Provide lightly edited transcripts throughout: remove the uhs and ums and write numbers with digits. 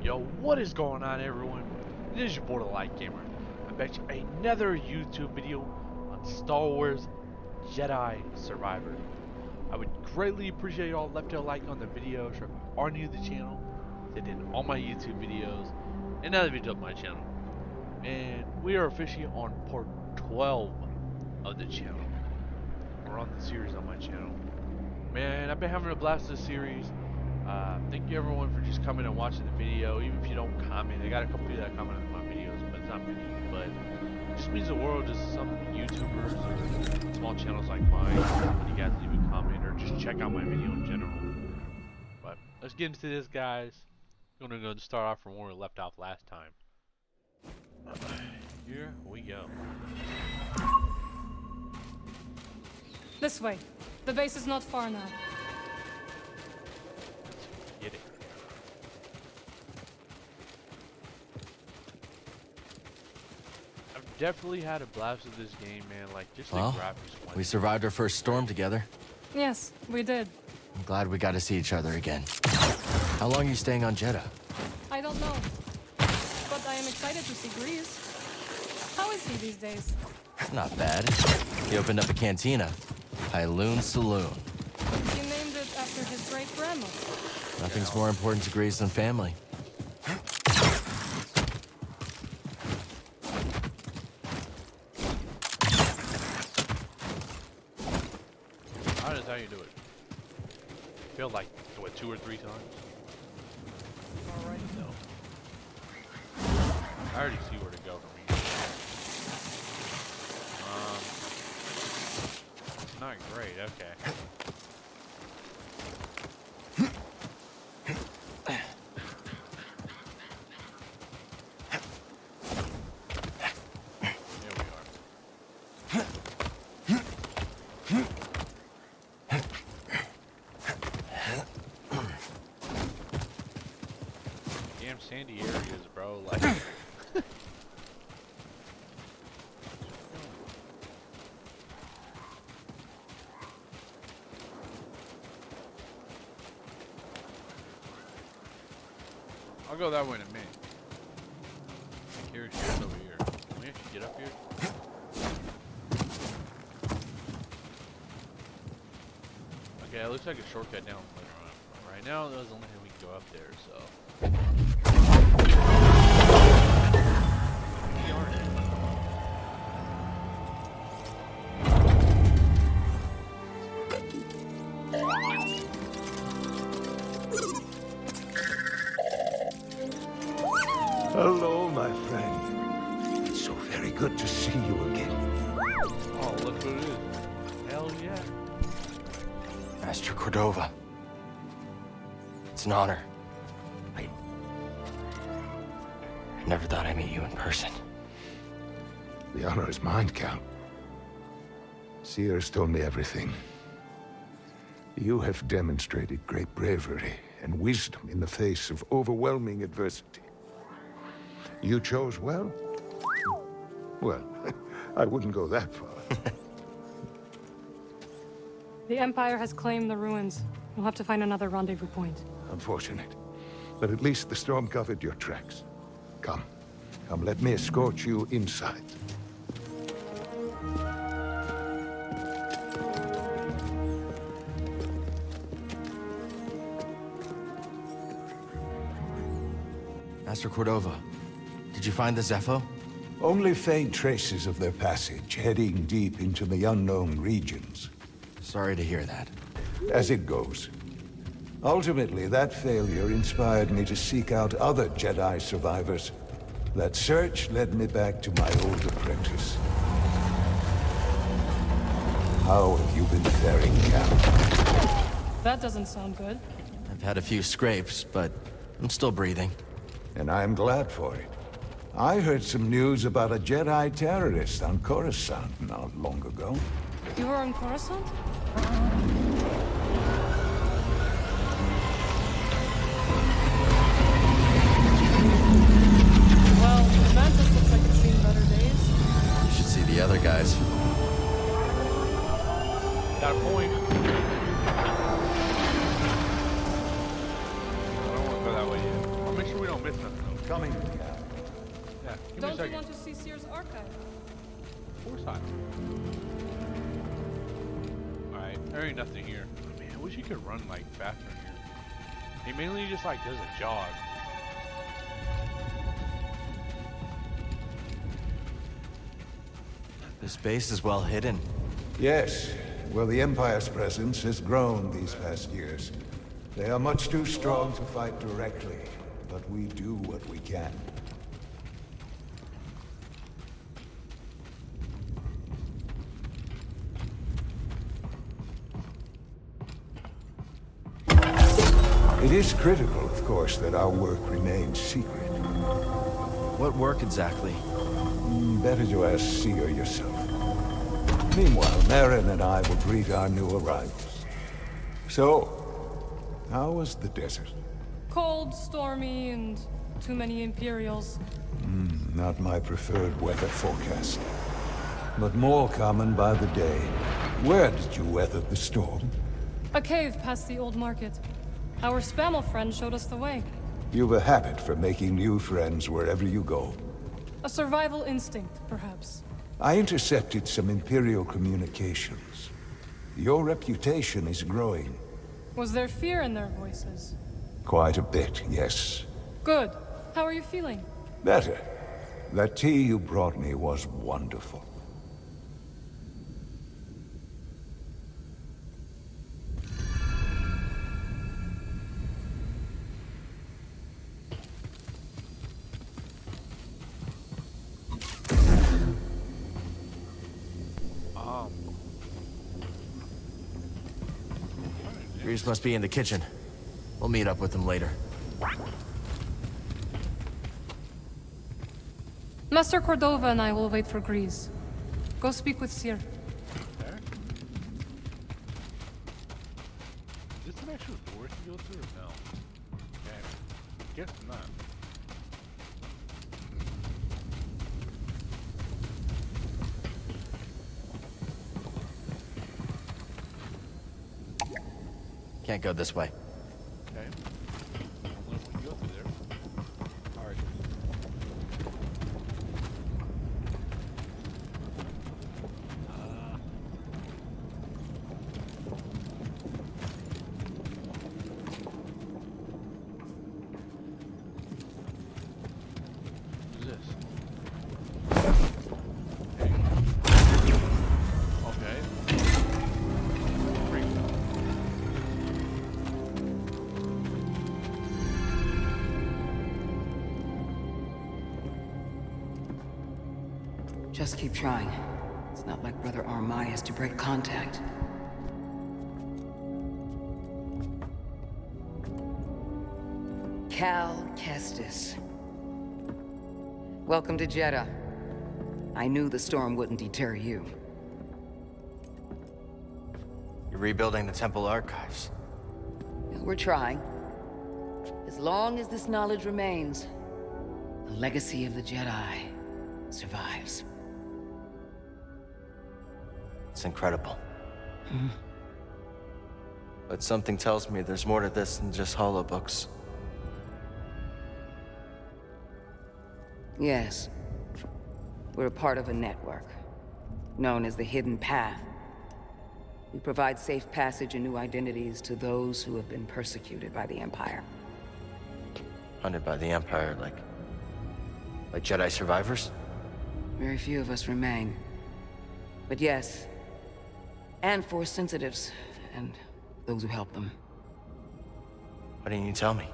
Yo, what is going on, everyone? This is your boy, the Light Gamer. I'm back to another YouTube video on Star Wars Jedi Survivor. I would greatly appreciate y'all left a like on the video. If you are new to the channel, they did all my YouTube videos and other videos on my channel. And we are officially on part 12 of the channel. We're on the series on my channel. Man, I've been having a blast this series. Thank you everyone for just coming and watching the video. Even if you don't comment, I got a couple people that comment on my videos, but it's not many. But it just means the world to some YouTubers or small channels like mine. When you guys leave a comment or just check out my video in general. But let's get into this, guys. I'm gonna go and start off from where we left off last time. Here we go. This way. The base is not far now. Get it. I've definitely had a blast with this game, man. Like, just the graphics. We survived our first storm together. Yes, we did. I'm glad we got to see each other again. How long are you staying on Jeddah? I don't know. But I am excited to see Grease. How is he these days? Not bad. He opened up a cantina. Pyloon Saloon. He named it after his great-grandmother. Nothing's more important to Grease than family. How you do it? Feel like do it 2 or 3 times. Alright, so I already see where to go from here. It's not great. Okay. Sandy areas, bro. Like, I'll go that way in a minute. Here's over here. Can we actually get up here? Okay, it looks like a shortcut down later on. Right now, that's the only thing we can go up there, so. Hello, my friend. It's so very good to see you again. Oh, look who it is. Hell yeah. Master Cordova. It's an honor. I never thought I'd meet you in person. The honor is mine, Count. Seers told me everything. You have demonstrated great bravery and wisdom in the face of overwhelming adversity. You chose well? Well, I wouldn't go that far. The Empire has claimed the ruins. We'll have to find another rendezvous point. Unfortunate. But at least the storm covered your tracks. Come. Come, let me escort you inside. Master Cordova, did you find the Zepho? Only faint traces of their passage, heading deep into the unknown regions. Sorry to hear that. As it goes. Ultimately, that failure inspired me to seek out other Jedi survivors. That search led me back to my old apprentice. How have you been faring, Count? That doesn't sound good. I've had a few scrapes, but I'm still breathing. And I'm glad for it. I heard some news about a Jedi terrorist on Coruscant not long ago. You were on Coruscant? Well, the Mantis looks like it's seen better days. You should see the other guys. Got a point. I don't want to go that way yet. I'll make sure we don't miss nothing. Coming, Cal. Yeah, give me a Don't you second. want to see Seer's archive? Of course I do. Alright, there ain't nothing here. Man, I wish he could run like faster in here. He mainly just like does a jog. This base is well hidden. Yes. Well, the Empire's presence has grown these past years. They are much too strong to fight directly, but we do what we can. It is critical, of course, that our work remains secret. What work exactly? Better to ask Seer yourself. Meanwhile, Marin and I will greet our new arrivals. So, how was the desert? Cold, stormy, and too many Imperials. Not my preferred weather forecast, but more common by the day. Where did you weather the storm? A cave past the old market. Our Spammel friend showed us the way. You've a habit for making new friends wherever you go. A survival instinct, perhaps. I intercepted some Imperial communications. Your reputation is growing. Was there fear in their voices? Quite a bit, yes. Good. How are you feeling? Better. That tea you brought me was wonderful. Grease must be in the kitchen. We'll meet up with him later. Master Cordova and I will wait for Grease. Go speak with Seer. There? Is this an actual door to go through or no? Okay. Guess not. Can't go this way. Okay. I don't know if we can go through there. Alright. Who's this? Okay. Freak. Just keep trying. It's not like Brother Armai has to break contact. Cal Kestis. Welcome to Jedi. I knew the storm wouldn't deter you. You're rebuilding the temple archives. We're trying. As long as this knowledge remains, the legacy of the Jedi survives. It's incredible. But something tells me there's more to this than just holobooks. Yes. We're a part of a network, known as the Hidden Path. We provide safe passage and new identities to those who have been persecuted by the Empire. Hunted by the Empire, like Jedi survivors? Very few of us remain. But yes, and Force sensitives, and those who help them. Why didn't you tell me?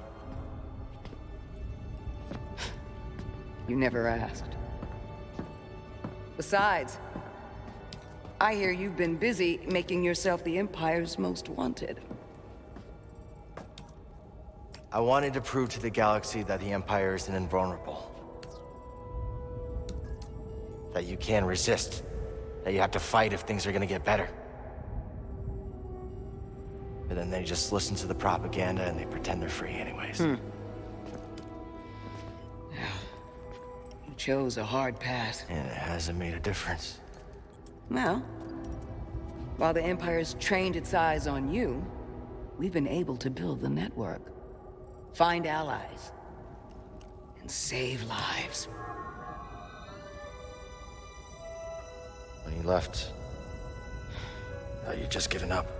You never asked. Besides, I hear you've been busy making yourself the Empire's most wanted. I wanted to prove to the galaxy that the Empire isn't invulnerable. That you can resist. That you have to fight if things are gonna get better. But then they just listen to the propaganda and they pretend they're free anyways. You chose a hard path. And it hasn't made a difference. Well, while the Empire's trained its eyes on you, we've been able to build the network. Find allies. and save lives. When you left, I thought you'd just given up.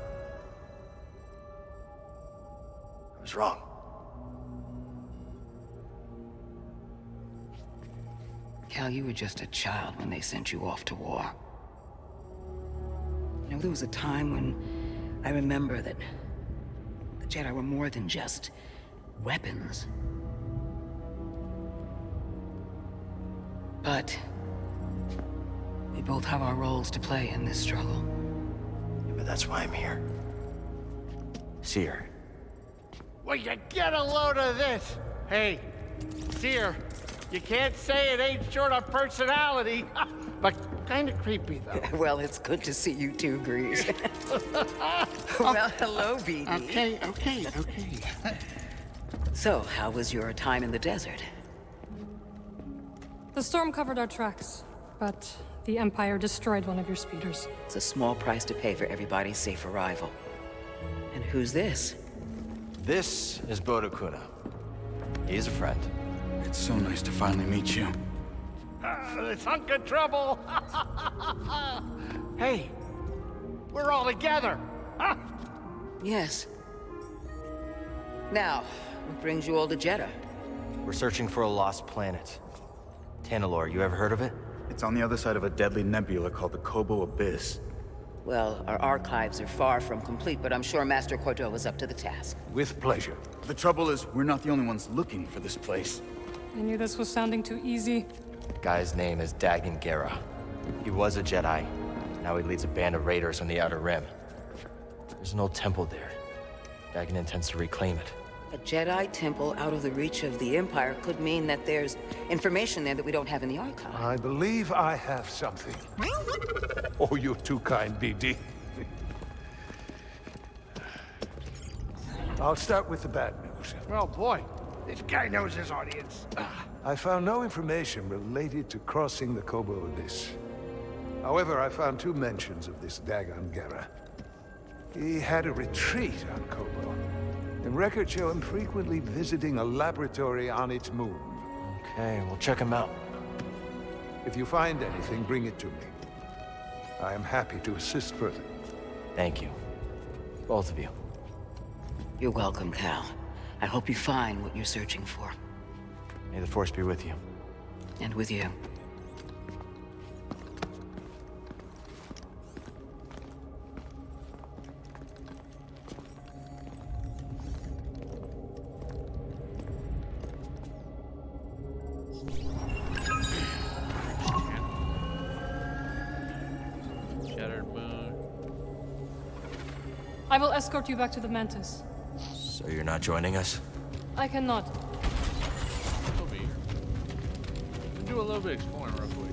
I was wrong. Cal, you were just a child when they sent you off to war. You know, there was a time when I remember that the Jedi were more than just weapons. But we both have our roles to play in this struggle. Yeah, but that's why I'm here. Seer. Will you get a load of this? Hey, Seer, you can't say it ain't short of personality, but kind of creepy, though. Well, it's good to see you too, Grease. Well, hello, BD. Okay. So, how was your time in the desert? The storm covered our tracks, but the Empire destroyed one of your speeders. It's a small price to pay for everybody's safe arrival. And who's this? This is Bodokuna. He's a friend. It's so nice to finally meet you. This hunk of trouble. Hey, we're all together. Huh? Yes. Now, what brings you all to Jeddah? We're searching for a lost planet. Tanalorr, you ever heard of it? It's on the other side of a deadly nebula called the Kobo Abyss. Well, our archives are far from complete, but I'm sure Master Cordova's up to the task. With pleasure. The trouble is, we're not the only ones looking for this place. I knew this was sounding too easy. The guy's name is Dagan Gera. He was a Jedi. Now he leads a band of raiders on the Outer Rim. There's an old temple there. Dagan intends to reclaim it. A Jedi temple out of the reach of the Empire could mean that there's information there that we don't have in the archive. I believe I have something. Oh, you're too kind, BD. I'll start with the bad news. Well, boy, this guy knows his audience. I found no information related to crossing the Kobo Abyss. However, I found 2 mentions of this Dagan Gera. He had a retreat on Kobo, and records show him frequently visiting a laboratory on its moon. Okay, we'll check him out. If you find anything, bring it to me. I am happy to assist further. Thank you. Both of you. You're welcome, Cal. I hope you find what you're searching for. May the Force be with you. And with you. Shattered moon. I will escort you back to the Mantis. So you're not joining us? I cannot. We'll be here. We'll do a little bit of exploring real quick.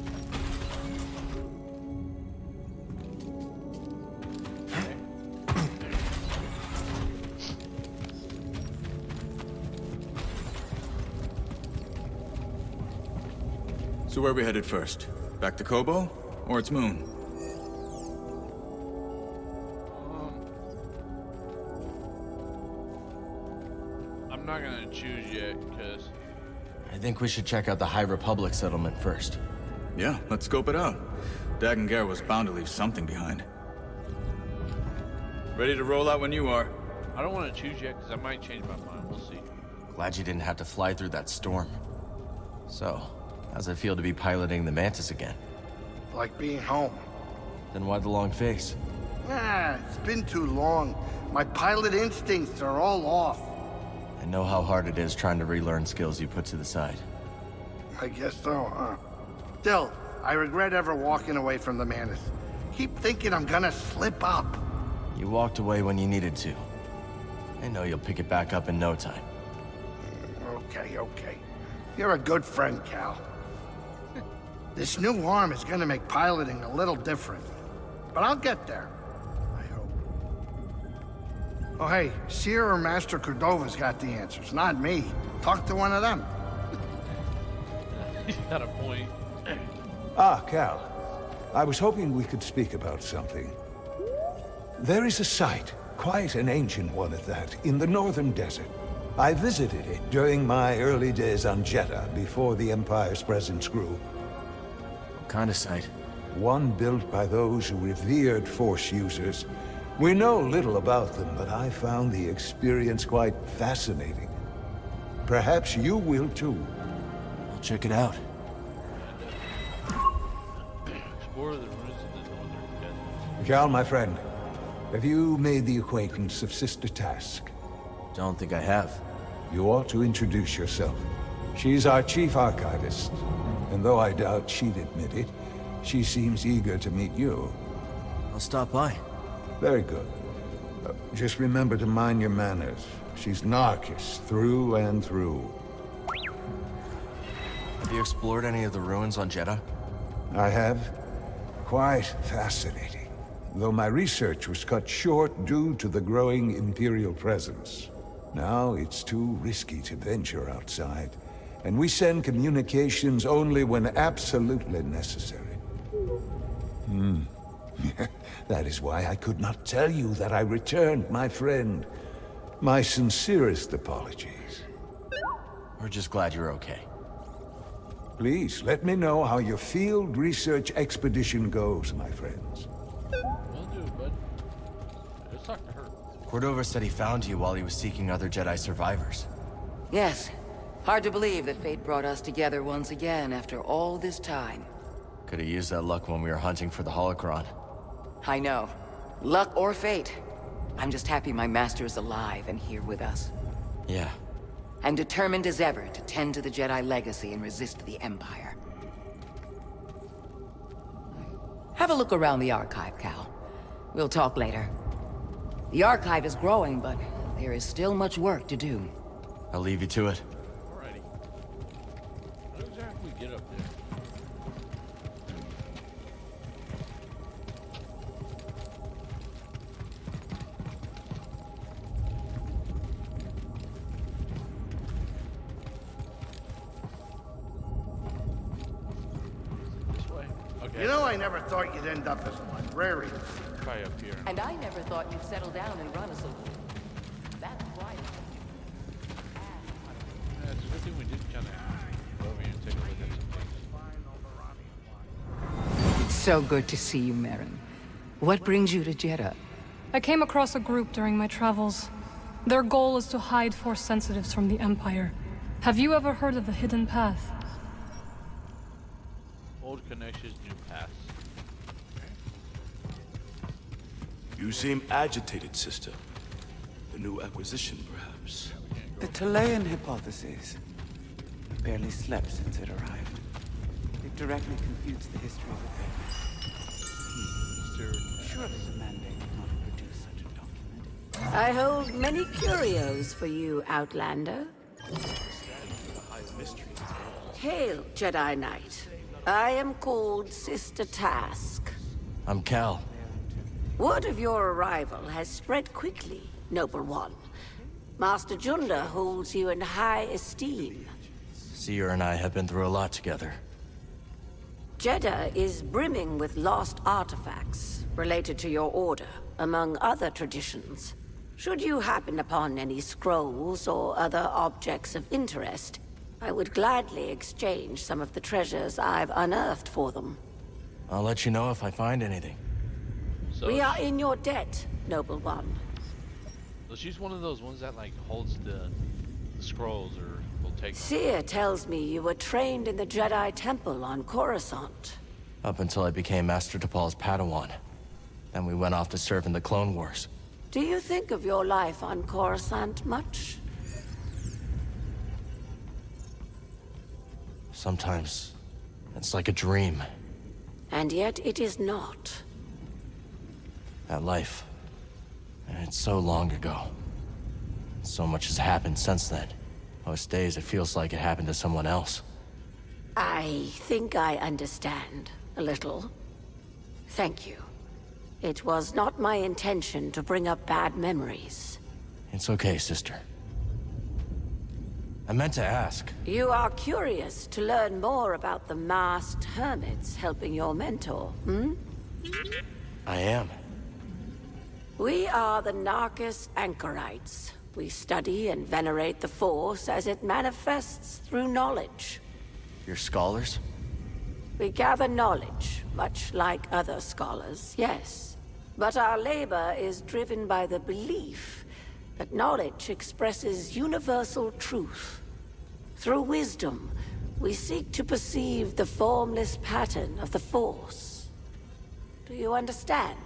So where are we headed first? Back to Kobo? Or its moon? I'm not gonna choose yet, because I think we should check out the High Republic settlement first. Yeah, let's scope it out. Dagan Gera was bound to leave something behind. Ready to roll out when you are. I don't want to choose yet, because I might change my mind. We'll see. Glad you didn't have to fly through that storm. So, how's it feel to be piloting the Mantis again? Like being home. Then why the long face? It's been too long. My pilot instincts are all off. I know how hard it is trying to relearn skills you put to the side. I guess so, huh? Still, I regret ever walking away from the Mantis. Keep thinking I'm gonna slip up. You walked away when you needed to. I know you'll pick it back up in no time. Okay. You're a good friend, Cal. This new arm is gonna make piloting a little different. But I'll get there. I hope. Oh, hey, Seer or Master Cordova's got the answers, not me. Talk to one of them. He's got a point. Ah, Cal. I was hoping we could speak about something. There is a site, quite an ancient one at that, in the northern desert. I visited it during my early days on Jeddah, before the Empire's presence grew. What kind of site? One built by those who revered Force users. We know little about them, but I found the experience quite fascinating. Perhaps you will too. I'll check it out. Explore the ruins of the northern desert. Cal, my friend, have you made the acquaintance of Sister Task? Don't think I have. You ought to introduce yourself. She's our chief archivist, and though I doubt she'd admit it, she seems eager to meet you. I'll stop by. Very good. Just remember to mind your manners. She's Narcus, through and through. Have you explored any of the ruins on Jeddah? I have. Quite fascinating. Though my research was cut short due to the growing Imperial presence. Now it's too risky to venture outside, and we send communications only when absolutely necessary. That is why I could not tell you that I returned, my friend. My sincerest apologies. We're just glad you're okay. Please, let me know how your field research expedition goes, my friends. Will do, bud. Let's talk to her. Cordova said he found you while he was seeking other Jedi survivors. Yes. Hard to believe that fate brought us together once again after all this time. Could have used that luck when we were hunting for the holocron. I know. Luck or fate. I'm just happy my master is alive and here with us. Yeah. I'm determined as ever to tend to the Jedi legacy and resist the Empire. Have a look around the archive, Cal. We'll talk later. The archive is growing, but there is still much work to do. I'll leave you to it. Alrighty. How exactly we get up there? This way? Okay. You know, I never thought you'd end up as a librarian. Try up here. And I never thought you'd settle down and run a saloon. That's right. Yeah, it's a good thing we did kind of go over here and take a look at some things. So good to see you, Merrin. What brings you to Jeddah? I came across a group during my travels. Their goal is to hide Force sensitives from the Empire. Have you ever heard of the Hidden Path? Old connections, new paths. You seem agitated, sister. A new acquisition, perhaps. The Talayan hypothesis. He barely slept since it arrived. It directly confutes the history of affairs. Surely the mandate would not have produced such a document. I hold many curios for you, Outlander. Hail, Jedi Knight. I am called Sister Task. I'm Cal. Word of your arrival has spread quickly, Noble One. Master Junda holds you in high esteem. Seer and I have been through a lot together. Jeddah is brimming with lost artifacts related to your order, among other traditions. Should you happen upon any scrolls or other objects of interest, I would gladly exchange some of the treasures I've unearthed for them. I'll let you know if I find anything. So We are in your debt, Noble One. So she's one of those ones that like holds the scrolls or will take them. Seer tells me you were trained in the Jedi Temple on Coruscant. Up until I became Master Tapal's Padawan. Then we went off to serve in the Clone Wars. Do you think of your life on Coruscant much? Sometimes it's like a dream. And yet it is not. That life. And it's so long ago. So much has happened since then. Most days it feels like it happened to someone else. I think I understand a little. Thank you. It was not my intention to bring up bad memories. It's okay, sister. I meant to ask. You are curious to learn more about the masked hermits helping your mentor, hmm? I am. We are the Narcus Anchorites, We study and venerate the Force as it manifests through knowledge. You're scholars? We gather knowledge, much like other scholars, yes. But our labor is driven by the belief that knowledge expresses universal truth. Through wisdom, we seek to perceive the formless pattern of the Force. Do you understand?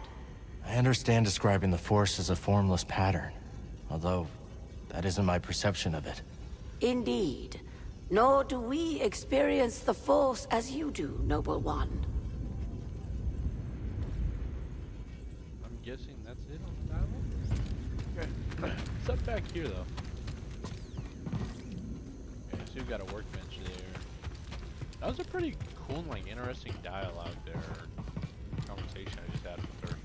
I understand describing the Force as a formless pattern, although that isn't my perception of it. Indeed. Nor do we experience the Force as you do, Noble One. I'm guessing that's it on the dialogue? Okay. What's up back here, though? Okay, so we've got a workbench there. That was a pretty cool and, like, interesting dialogue there. Conversation I just had with her.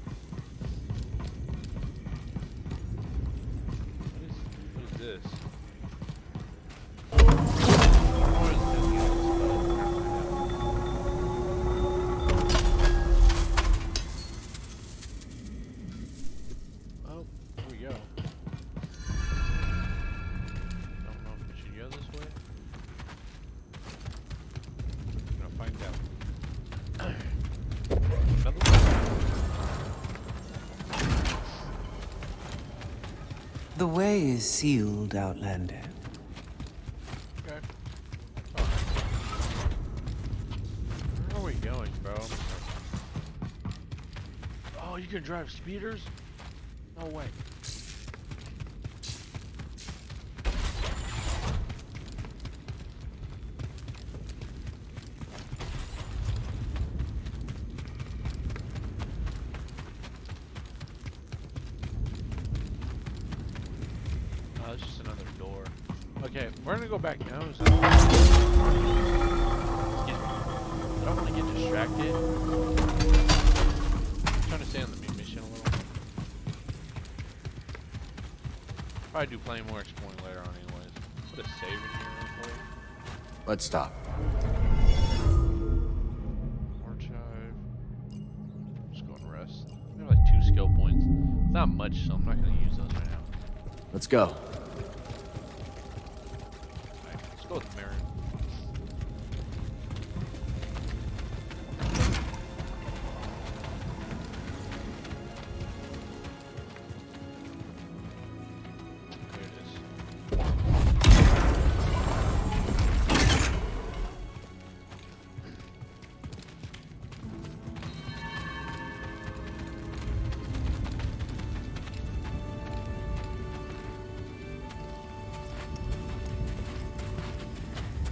What is this? Oh, here we go. Don't know if we should go this way. I'm gonna find out. Another one? The way is sealed, Outlander. Okay. Oh. Where are we going, bro? Oh, you can drive speeders? No way. Oh, it's just another door. Okay, we're gonna go back now. So I don't want to get distracted. I'm trying to stay on the main mission a little. Probably do plenty more exploring later on anyways. Put a save in here real quick. Let's stop. Archive. Just go and rest. I have like 2 skill points. It's not much, so I'm not gonna use those right now. Let's go. Alright, let's go with Marin. There it is.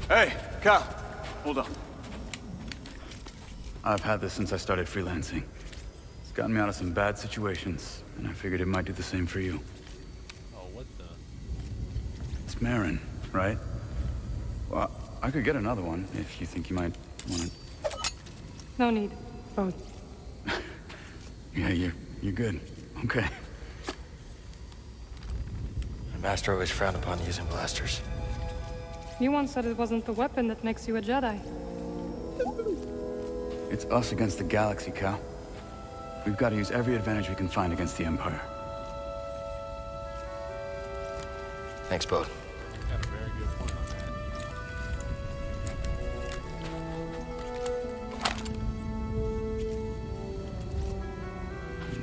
Hey, Cal, hold on. I've had this since I started freelancing. It's gotten me out of some bad situations, and I figured it might do the same for you. Oh, what the? It's Marin, right? Well, I could get another one if you think you might want to. No need. Both. Yeah, you're good. Okay. My master always frowned upon using blasters. You once said it wasn't the weapon that makes you a Jedi. It's us against the galaxy, Cal. We've got to use every advantage we can find against the Empire. Thanks, Bode. Got a very good point on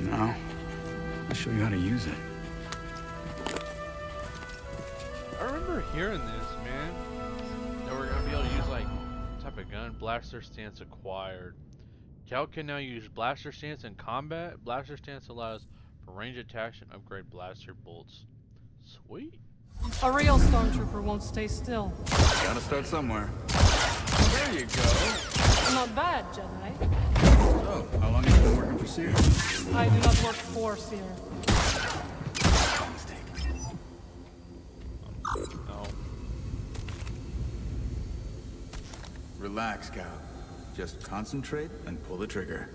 that. Now, I'll show you how to use it. I remember hearing this, man. That we're gonna be able to use like type of gun, blaster stance acquired. Cal can now use blaster stance in combat. Blaster stance allows for range attacks and upgrade blaster bolts. Sweet. A real stormtrooper won't stay still. Gotta start somewhere. There you go. Not bad, Jedi. So, how long have you been working for Seer? I do not work for Seer. No. Relax, Cal. Just concentrate and pull the trigger.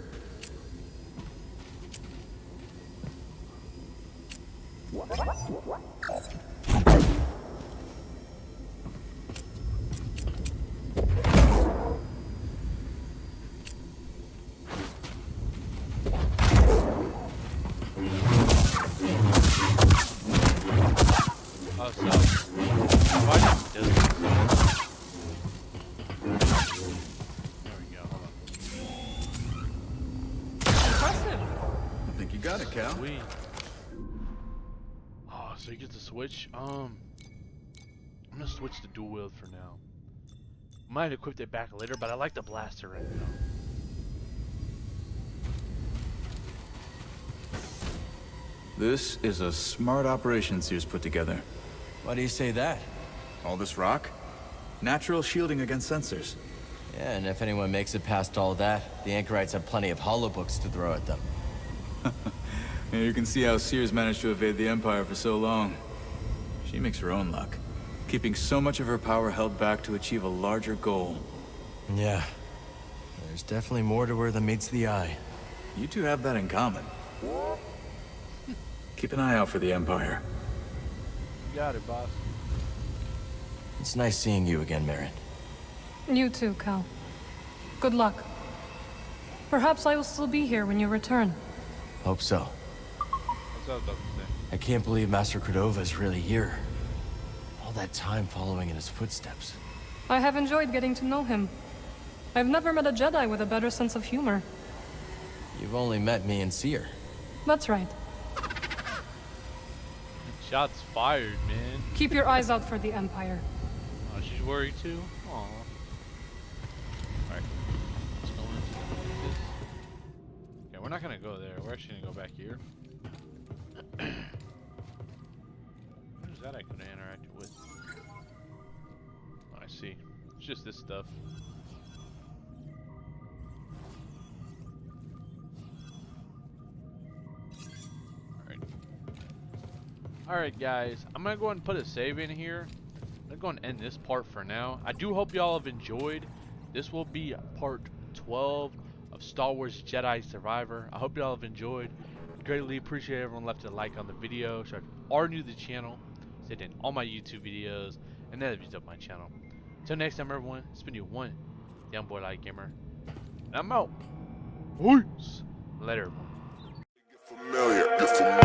Cal? Sweet. Oh, so you get to switch? I'm gonna switch to dual wield for now. Might equip it back later, but I like the blaster right now. This is a smart operation Sears put together. Why do you say that? All this rock? Natural shielding against sensors. Yeah, and if anyone makes it past all that, the Anchorites have plenty of holobooks to throw at them. Yeah, you can see how Sears managed to evade the Empire for so long. She makes her own luck, keeping so much of her power held back to achieve a larger goal. Yeah. There's definitely more to her than meets the eye. You two have that in common. Keep an eye out for the Empire. Got it, boss. It's nice seeing you again, Marin. You too, Cal. Good luck. Perhaps I will still be here when you return. Hope so. That's what I was about to say. I can't believe Master Cordova is really here. All that time following in his footsteps. I have enjoyed getting to know him. I've never met a Jedi with a better sense of humor. You've only met me and Seer. That's right. Shots fired, man. Keep your eyes out for the Empire. Oh, she's worried too? Aw. Alright. Let's go into this. Yeah, we're not gonna go there. We're actually gonna go back here. What is that I could interact with? Oh, I see. It's just this stuff. Alright guys, I'm gonna go ahead and put a save in here. I'm gonna go ahead and end this part for now. I do hope y'all have enjoyed. This will be part 12 of Star Wars Jedi Survivor. I hope y'all have enjoyed. Greatly appreciate everyone left a like on the video. So if you are new to the channel, stay tuned all my YouTube videos and other videos of my channel. Until next time everyone, it's been your one young boy Light Gamer. And I'm out. Peace. Later everyone. Familiar.